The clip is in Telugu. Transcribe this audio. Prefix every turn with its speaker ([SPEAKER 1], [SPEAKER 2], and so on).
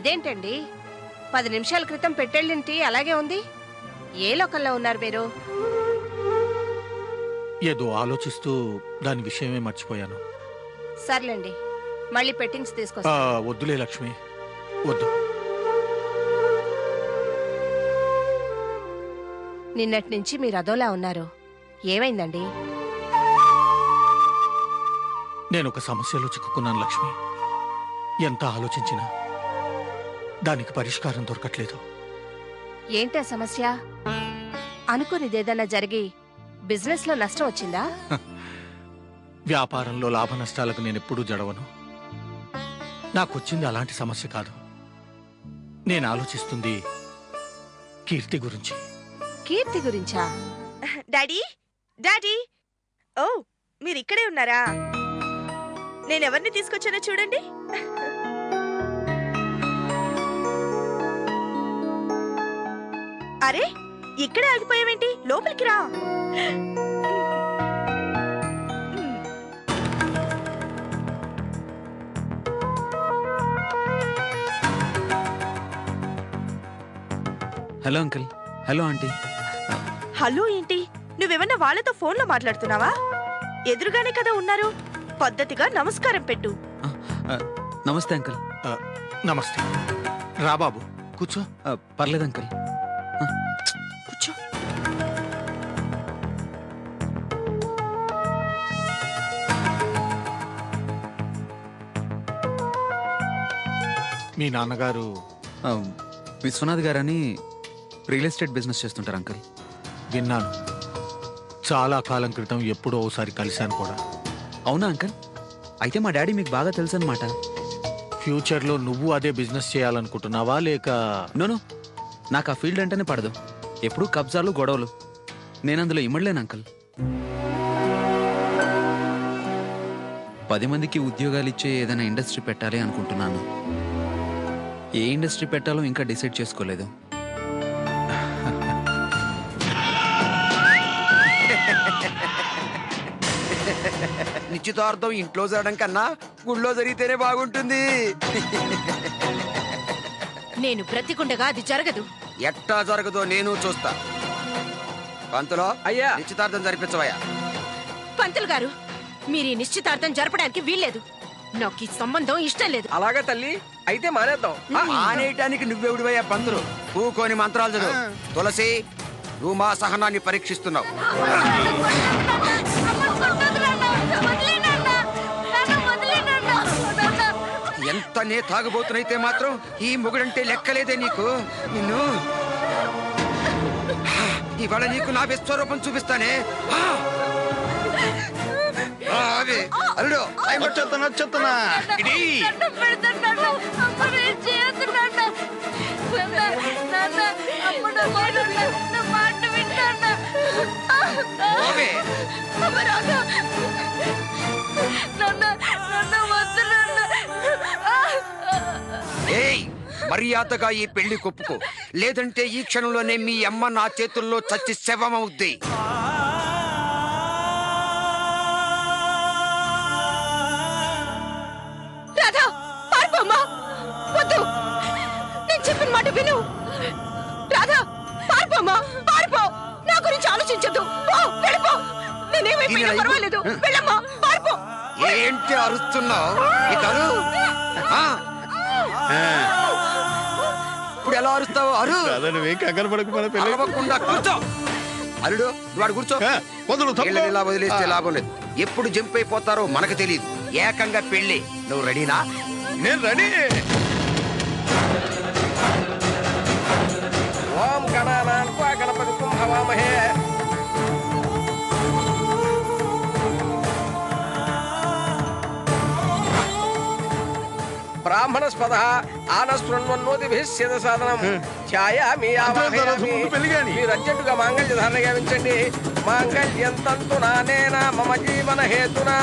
[SPEAKER 1] ఇదేంటండి 10 నిమిషాల క్రితం పెట్టెళ్ళింటి అలాగే ఉంది? ఏ లోకల్లో ఉన్నారు మీరు?
[SPEAKER 2] ఏదో ఆలోచిస్తూ దాని విషయమే మర్చిపోయాను.
[SPEAKER 1] సర్లేండి, మళ్ళీ పెట్టింగ్స్ తీసుకొస్తా.
[SPEAKER 2] వద్దులే లక్ష్మి, వద్దు.
[SPEAKER 1] నిన్నటి నుంచి మీరు అదోలా ఉన్నారు, ఏమైందండి?
[SPEAKER 2] నేను ఒక సమస్యలో చిక్కుకున్నాను లక్ష్మి. ఎంత ఆలోచించినా దానికి పరిష్కారం దొరకట్లేదు.
[SPEAKER 1] ఏంటా సమస్య? అనుకునిదేదన్నా జరిగి బిజినెస్ లో నష్టం వచ్చిందా?
[SPEAKER 2] వ్యాపారంలో లాభ నష్టాలకు నేనెప్పుడూ జడవను. నాకొచ్చింది అలాంటి సమస్య కాదు. నేను ఆలోచిస్తుంది కీర్తి గురించి.
[SPEAKER 1] కీర్తి గురించా?
[SPEAKER 3] డాడీ, డాడీ, ఓ మీరు ఇక్కడే ఉన్నారా? నేనెవరిని తీసుకొచ్చానో చూడండి. అరే, ఇక్కడే ఆగిపోయావేంటి? లోపలికి రా.
[SPEAKER 4] Hello uncle. Hello aunty.
[SPEAKER 3] Hello ఏంటి? నువ్వేమన్నా వాళ్ళతో ఫోన్లో మాట్లాడుతున్నావా? ఎదురుగానే కదా ఉన్నారు. పద్ధతిగా నమస్కారం పెట్టు.
[SPEAKER 4] నమస్తే అంకుల్.
[SPEAKER 2] నమస్తే. రా బాబు, కూర్చో.
[SPEAKER 4] పర్లేదు అంకుల్,
[SPEAKER 3] కూర్చో.
[SPEAKER 2] మీ నాన్నగారు
[SPEAKER 4] విశ్వనాథ్ గారని రియల్ ఎస్టేట్ బిజినెస్ చేస్తుంటారు అంకుల్.
[SPEAKER 2] విన్నాను. చాలా కాలం క్రితం ఎప్పుడో ఒకసారి కలిశాను కూడా.
[SPEAKER 4] అవునా అంకుల్? అయితే మా డాడీ మీకు బాగా తెలుసు అనమాట.
[SPEAKER 2] ఫ్యూచర్లో నువ్వు అదే బిజినెస్ చేయాలనుకుంటున్నావా లేక?
[SPEAKER 4] నోను, నాకు ఆ ఫీల్డ్ అంటేనే పడదు. ఎప్పుడూ కబ్జాలు, గొడవలు. నేను అందులో ఇమ్మడలేను అంకుల్. 10 మందికి ఉద్యోగాలు ఇచ్చే ఏదైనా ఇండస్ట్రీ పెట్టాలి అనుకుంటున్నాను. ఏ ఇండస్ట్రీ పెట్టాలో ఇంకా డిసైడ్ చేసుకోలేదు.
[SPEAKER 5] నిశ్చితార్థం ఇంట్లో జరగడం కన్నా గుళ్ళో జరిగితేనే బాగుంటుంది.
[SPEAKER 1] నేను బ్రతికుండగా అది జరగదు.
[SPEAKER 5] ఎట్టా జరగదో నేను చూస్తా. పంతులో
[SPEAKER 6] అయ్యా,
[SPEAKER 5] నిశ్చితార్థం జరిపించవయ్యా.
[SPEAKER 1] పంతులు గారు, మీరు ఈ నిశ్చితార్థం జరపడానికి వీల్లేదు. నాకు ఈ సంబంధం ఇష్టం లేదు.
[SPEAKER 6] అలాగే తల్లి, అయితే మానేద్దాం.
[SPEAKER 5] ఆనేయటానికి నువ్వెవడివయ్యా పంతులు? పూకోని మంత్రాలు చదువు. తులసి, నువ్వు మా సహనాన్ని పరీక్షిస్తున్నావు. ఎంత నే తాగబోతున్నైతే మాత్రం ఈ మొగుడంటే లెక్కలేదే నీకు. నిన్ను ఇవాళ నీకు నా విశ్వరూపం చూపిస్తానే. అల్లుడు
[SPEAKER 2] నచ్చుతున్నా
[SPEAKER 5] మర్యాదగా ఈ పెళ్లి కొప్పుకో, లేదంటే ఈ క్షణంలోనే మీ అమ్మ నా చేతుల్లో చచ్చి శవమవుద్ది.
[SPEAKER 1] రాధా, పారిపోమ్మా. వద్దు, నేను చెప్పిన మాట విను. రాధా, పారిపోమ్మా, పారిపో. నా గురించి ఆలోచించొద్దు. వెళ్ళిపో. నేనేమైపోయినా పర్వాలేదు. వెళ్ళమ్మా, పారిపో.
[SPEAKER 5] ఏంటి అరుస్తున్నావు? ఇప్పుడు ఎలా అరుస్తావు? అరు. అరవకుండా కూర్చో. అల్లుడు, వాడు కూర్చో. ఇలా వదిలేస్తే లాభం లేదు. ఎప్పుడు జంప్ అయిపోతారో మనకు తెలియదు. ఏకంగా పెళ్లి. నువ్వు రెడీనా?
[SPEAKER 2] నేను రెడీ.
[SPEAKER 6] ఓం గణానాన్వా గణపతిం హవామహే. బ్రాహ్మణస్పద ఆనశృణ్వన్నోదిభిస్యద సాధనం ఛాయామి ఆవాహయామి. మీరు అర్జెంటుగా మాంగళ్య ధారణ గావించండి. మాంగళ్యం తంతునా నేన మమ జీవన హేతునా.